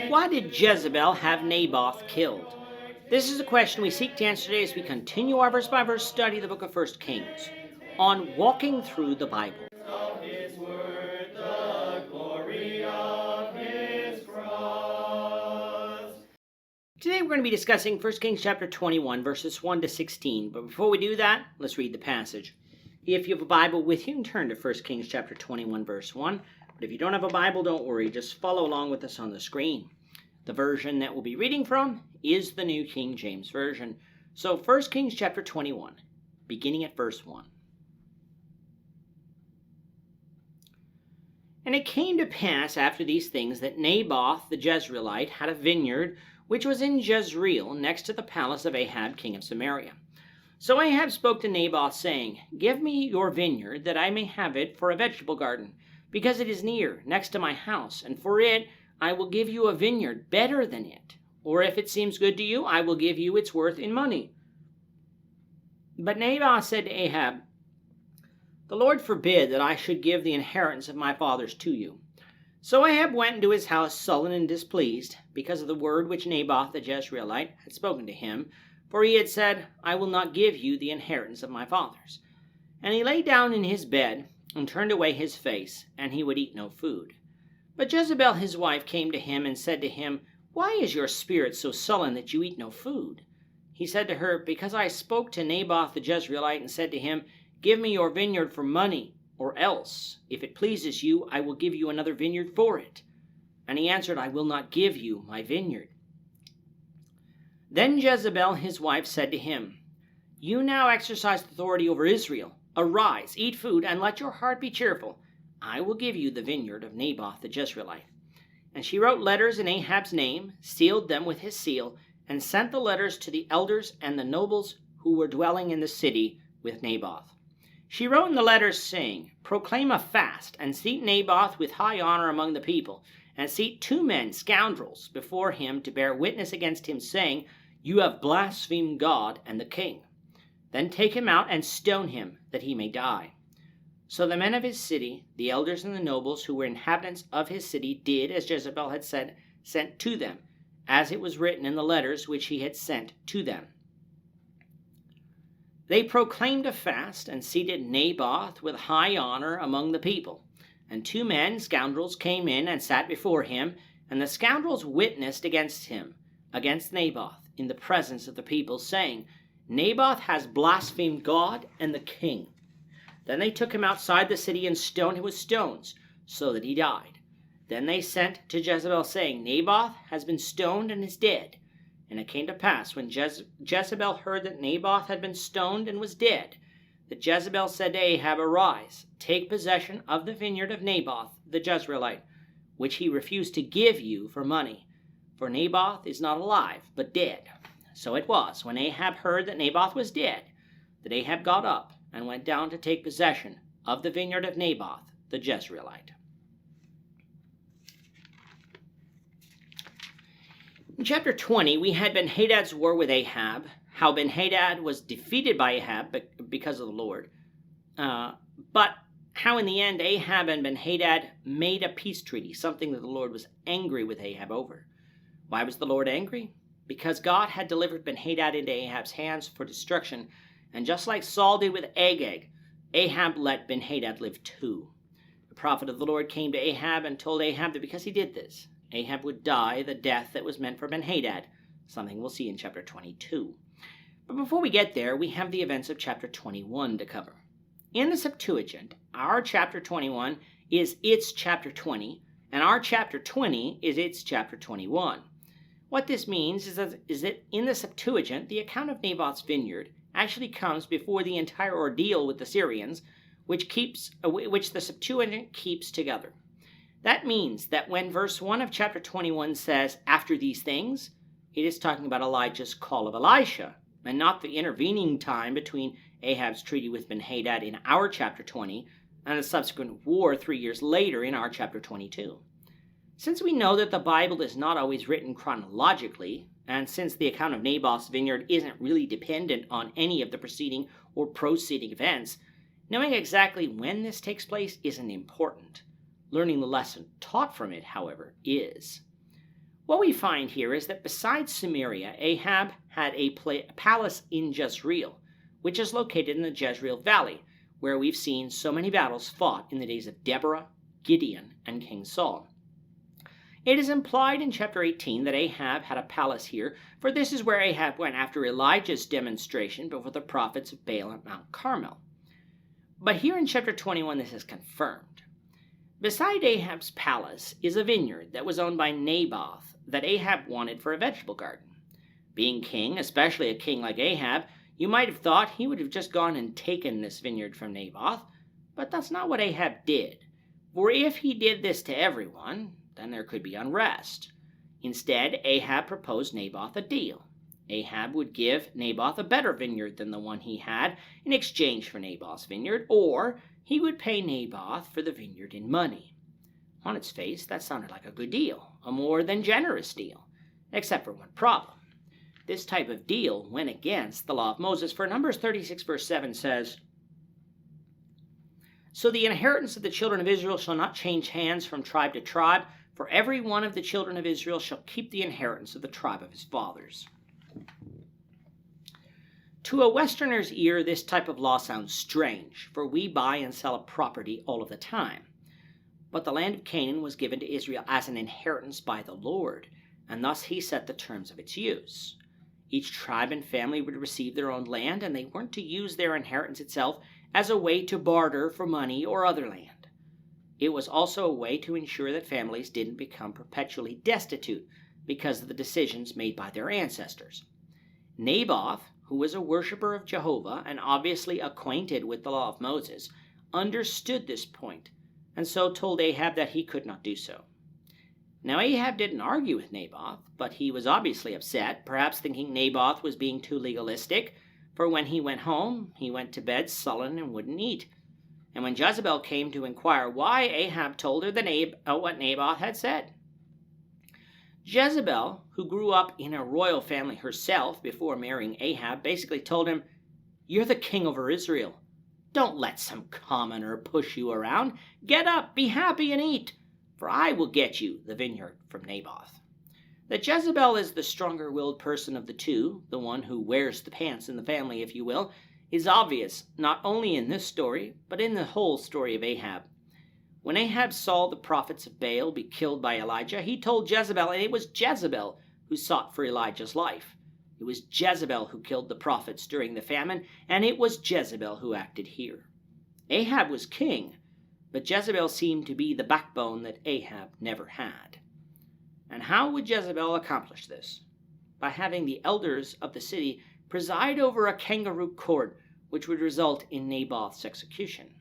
Why did Jezebel have Naboth killed? This is a question we seek to answer today as we continue our verse-by-verse study of the book of 1 Kings on walking through the Bible. Of his word, the glory of his cross. Today we're going to be discussing 1 Kings chapter 21, verses 1 to 16. But before we do that, let's read the passage. If you have a Bible with you, turn to 1 Kings chapter 21, verse 1. But if you don't have a Bible, don't worry. Just follow along with us on the screen. The version that we'll be reading from is the New King James Version. So 1 Kings chapter 21, beginning at verse 1. And it came to pass after these things that Naboth the Jezreelite had a vineyard which was in Jezreel, next to the palace of Ahab king of Syria. So Ahab spoke to Naboth, saying, Give me your vineyard, that I may have it for a vegetable garden, because it is near, next to my house, and for it I will give you a vineyard better than it. Or if it seems good to you, I will give you its worth in money. But Naboth said to Ahab, The Lord forbid that I should give the inheritance of my fathers to you. So Ahab went into his house sullen and displeased, because of the word which Naboth the Jezreelite had spoken to him, for he had said, I will not give you the inheritance of my fathers. And he lay down in his bed, and turned away his face, and he would eat no food. But Jezebel his wife came to him, and said to him, Why is your spirit so sullen that you eat no food? He said to her, Because I spoke to Naboth the Jezreelite, and said to him, Give me your vineyard for money, or else, if it pleases you, I will give you another vineyard for it. And he answered, I will not give you my vineyard. Then Jezebel his wife said to him, You now exercise authority over Israel. Arise, eat food, and let your heart be cheerful. I will give you the vineyard of Naboth the Jezreelite. And she wrote letters in Ahab's name, sealed them with his seal, and sent the letters to the elders and the nobles who were dwelling in the city with Naboth. She wrote in the letters, saying, Proclaim a fast, and seat Naboth with high honor among the people, and seat 2 men, scoundrels, before him to bear witness against him, saying, You have blasphemed God and the king. Then take him out and stone him, that he may die. So the men of his city, the elders and the nobles who were inhabitants of his city, did as Jezebel had said, sent to them, as it was written in the letters which he had sent to them. They proclaimed a fast, and seated Naboth with high honor among the people. And 2 men, scoundrels, came in and sat before him, and the scoundrels witnessed against him, against Naboth, in the presence of the people, saying, Naboth has blasphemed God and the king. Then they took him outside the city and stoned him with stones, so that he died. Then they sent to Jezebel, saying, Naboth has been stoned and is dead. And it came to pass, when Jezebel heard that Naboth had been stoned and was dead, that Jezebel said to Ahab, Arise, take possession of the vineyard of Naboth the Jezreelite, which he refused to give you for money. For Naboth is not alive, but dead. So it was, when Ahab heard that Naboth was dead, that Ahab got up and went down to take possession of the vineyard of Naboth the Jezreelite. In chapter 20, we had Ben-Hadad's war with Ahab, how Ben-Hadad was defeated by Ahab because of the Lord, but how in the end Ahab and Ben-Hadad made a peace treaty, something that the Lord was angry with Ahab over. Why was the Lord angry? Because God had delivered Ben-Hadad into Ahab's hands for destruction, and just like Saul did with Agag, Ahab let Ben-Hadad live too. The prophet of the Lord came to Ahab and told Ahab that because he did this, Ahab would die the death that was meant for Ben-Hadad, something we'll see in chapter 22. But before we get there, we have the events of chapter 21 to cover. In the Septuagint, our chapter 21 is its chapter 20, and our chapter 20 is its chapter 21. What this means is that in the Septuagint, the account of Naboth's vineyard actually comes before the entire ordeal with the Syrians, which the Septuagint keeps together. That means that when verse 1 of chapter 21 says, after these things, it is talking about Elijah's call of Elisha, and not the intervening time between Ahab's treaty with Ben-Hadad in our chapter 20 and the subsequent war 3 years later in our chapter 22. Since we know that the Bible is not always written chronologically, and since the account of Naboth's vineyard isn't really dependent on any of the preceding or proceeding events, knowing exactly when this takes place isn't important. Learning the lesson taught from it, however, is. What we find here is that besides Samaria, Ahab had a palace in Jezreel, which is located in the Jezreel Valley, where we've seen so many battles fought in the days of Deborah, Gideon, and King Saul. It is implied in chapter 18 that Ahab had a palace here, for this is where Ahab went after Elijah's demonstration before the prophets of Baal at Mount Carmel. But here in chapter 21 this is confirmed. Beside Ahab's palace is a vineyard that was owned by Naboth that Ahab wanted for a vegetable garden. Being king, especially a king like Ahab, you might have thought he would have just gone and taken this vineyard from Naboth, but that's not what Ahab did. For if he did this to everyone, then there could be unrest. Instead, Ahab proposed Naboth a deal. Ahab would give Naboth a better vineyard than the one he had in exchange for Naboth's vineyard, or he would pay Naboth for the vineyard in money. On its face, that sounded like a good deal, a more than generous deal, except for one problem. This type of deal went against the law of Moses, for Numbers 36 verse 7 says, "So the inheritance of the children of Israel shall not change hands from tribe to tribe, for every one of the children of Israel shall keep the inheritance of the tribe of his fathers." To a Westerner's ear, this type of law sounds strange, for we buy and sell a property all of the time. But the land of Canaan was given to Israel as an inheritance by the Lord, and thus he set the terms of its use. Each tribe and family would receive their own land, and they weren't to use their inheritance itself as a way to barter for money or other land. It was also a way to ensure that families didn't become perpetually destitute because of the decisions made by their ancestors. Naboth, who was a worshiper of Jehovah and obviously acquainted with the law of Moses, understood this point, and so told Ahab that he could not do so. Now Ahab didn't argue with Naboth, but he was obviously upset, perhaps thinking Naboth was being too legalistic, for when he went home, he went to bed sullen and wouldn't eat. And when Jezebel came to inquire why, Ahab told her what Naboth had said. Jezebel, who grew up in a royal family herself before marrying Ahab, basically told him, "You're the king over Israel. Don't let some commoner push you around. Get up, be happy, and eat, for I will get you the vineyard from Naboth." That Jezebel is the stronger-willed person of the two, the one who wears the pants in the family, if you will, is obvious not only in this story, but in the whole story of Ahab. When Ahab saw the prophets of Baal be killed by Elijah, he told Jezebel, and it was Jezebel who sought for Elijah's life. It was Jezebel who killed the prophets during the famine, and it was Jezebel who acted here. Ahab was king, but Jezebel seemed to be the backbone that Ahab never had. And how would Jezebel accomplish this? By having the elders of the city preside over a kangaroo court, which would result in Naboth's execution.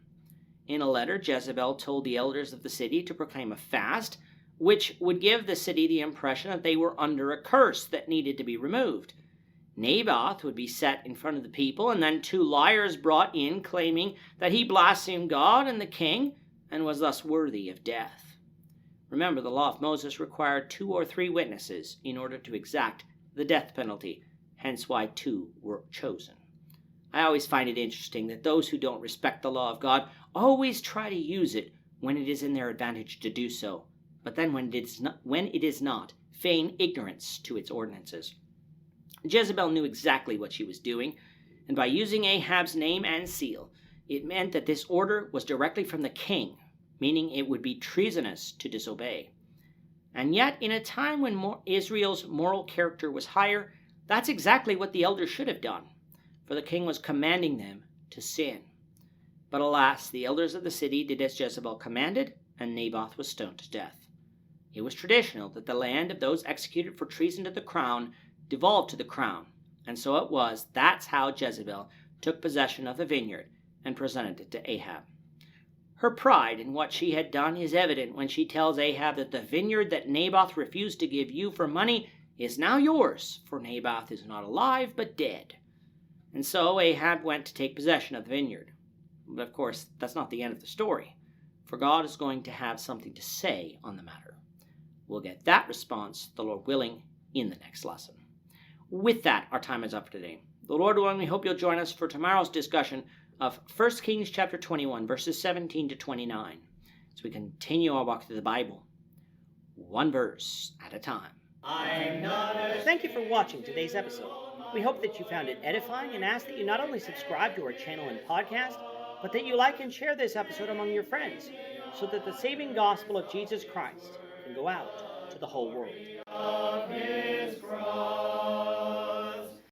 In a letter, Jezebel told the elders of the city to proclaim a fast, which would give the city the impression that they were under a curse that needed to be removed. Naboth would be set in front of the people, and then 2 liars brought in claiming that he blasphemed God and the king and was thus worthy of death. Remember, the law of Moses required 2 or 3 witnesses in order to exact the death penalty, hence why 2 were chosen. I always find it interesting that those who don't respect the law of God always try to use it when it is in their advantage to do so, but then when it is not, feign ignorance to its ordinances. Jezebel knew exactly what she was doing, and by using Ahab's name and seal, it meant that this order was directly from the king, meaning it would be treasonous to disobey. And yet, in a time when Israel's moral character was higher, that's exactly what the elders should have done, for the king was commanding them to sin. But alas, the elders of the city did as Jezebel commanded, and Naboth was stoned to death. It was traditional that the land of those executed for treason to the crown devolved to the crown, and so it was. That's how Jezebel took possession of the vineyard and presented it to Ahab. Her pride in what she had done is evident when she tells Ahab that the vineyard that Naboth refused to give you for money is now yours, for Naboth is not alive but dead. And so Ahab went to take possession of the vineyard. But of course, that's not the end of the story, for God is going to have something to say on the matter. We'll get that response, the Lord willing, in the next lesson. With that, our time is up for today. The Lord willing, we hope you'll join us for tomorrow's discussion of 1 Kings chapter 21, verses 17 to 29, as we continue our walk through the Bible, one verse at a time. I'm not ashamed. Thank you for watching today's episode. We hope that you found it edifying and ask that you not only subscribe to our channel and podcast, but that you like and share this episode among your friends so that the saving gospel of Jesus Christ can go out to the whole world. Of his cross.